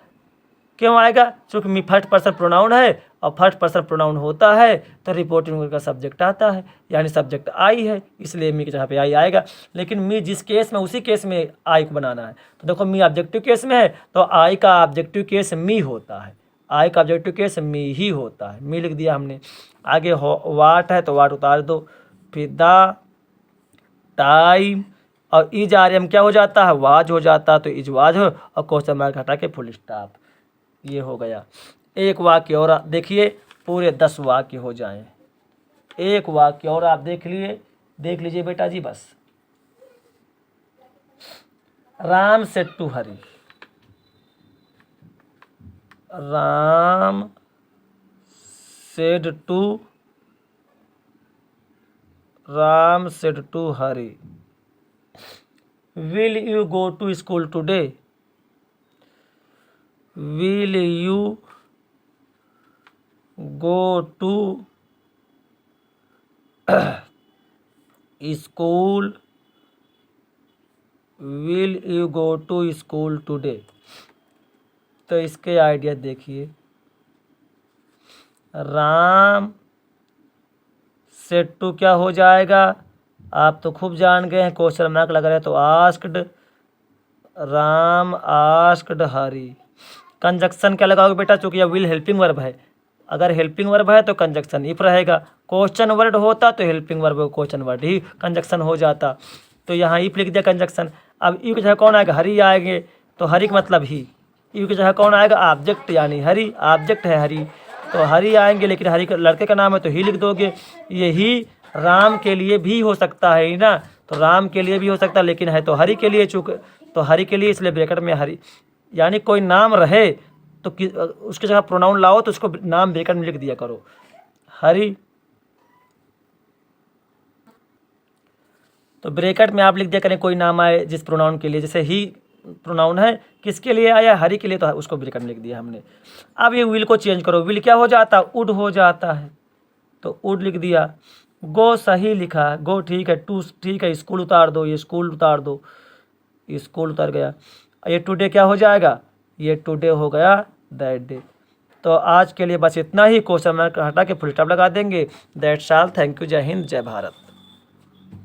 क्यों आएगा, क्योंकि मी फर्स्ट पर्सन प्रोनाउन है, और फर्स्ट पर्सन प्रोनाउन होता है तो रिपोर्टिंग वर्ब का सब्जेक्ट आता है, यानी सब्जेक्ट आई है, इसलिए मी की जगह पे आई आएगा। लेकिन मी जिस केस में, उसी केस में आई को बनाना है, तो देखो मी ऑब्जेक्टिव केस में है, तो आई का ऑब्जेक्टिव केस मी होता है, आई का ऑब्जेक्टिव केस मी ही होता है, मी लिख दिया हमने। आगे वाट है तो वाट उतार दो, फिर द टाइम और इज आर एम क्या हो जाता है, वाज हो जाता है, तो इज वाज हो, और क्वेश्चन मार्क हटा के फुल स्टॉप, ये हो गया। एक वाक्य और देखिए, पूरे 10 वाक्य हो जाएं। एक वाक्य और आप देख लीजिए बेटा जी बस। Ram said to Hari, Ram said to Hari, will you go to school today, will you go to school, will you go to school today. तो इसके आइडिया देखिए, राम सेड टू क्या हो जाएगा, आप तो खूब जान गए हैं, क्वेश्चन मार्क लग रहा है, तो आस्क्ड, राम आस्क्ड हरी। कंजक्शन क्या लगाओगे बेटा, चूंकि यह विल हेल्पिंग वर्ब है, अगर हेल्पिंग वर्ब है तो कंजक्शन इफ रहेगा, क्वेश्चन वर्ड होता तो हेल्पिंग वर्ब क्वेश्चन वर्ड ही कंजक्शन हो जाता, तो यहाँ इफ लिख दिया कंजक्शन। अब यू की जगह कौन आएगा, हरी आएंगे, तो हरी का मतलब ही, यू की जगह कौन आएगा, ऑब्जेक्ट, यानी हरी, ऑब्जेक्ट है हरी, तो हरी आएंगे, लेकिन हरी का लड़के का नाम है तो ही लिख दोगे। यही राम के लिए भी हो सकता है ना, तो राम के लिए भी हो सकता है, लेकिन है तो हरी के लिए, चूँकि तो हरी के लिए, इसलिए ब्रैकेट में हरी, यानी कोई नाम रहे तो उसके जगह प्रोनाउन लाओ तो उसको नाम ब्रैकेट में लिख दिया करो, हरी, तो ब्रैकेट में आप लिख दिया करें कोई नाम आए जिस प्रोनाउन के लिए, जैसे ही प्रोनाउन है किसके लिए आया, हरी के लिए, तो उसको ब्रैकेट में लिख दिया हमने। अब ये विल को चेंज करो, विल क्या हो जाता है, वुड हो जाता है, तो वुड लिख दिया। गो सही लिखा, गो ठीक है, टू ठीक है, स्कूल उतार दो, ये स्कूल उतार दो, स्कूल उतर गया। ये टुडे क्या हो जाएगा, ये टुडे हो गया दैट डे। तो आज के लिए बस इतना ही, क्वेश्चन मार्क हटा के फुल स्टॉप लगा देंगे। दैट्स ऑल, थैंक यू, जय हिंद, जय भारत।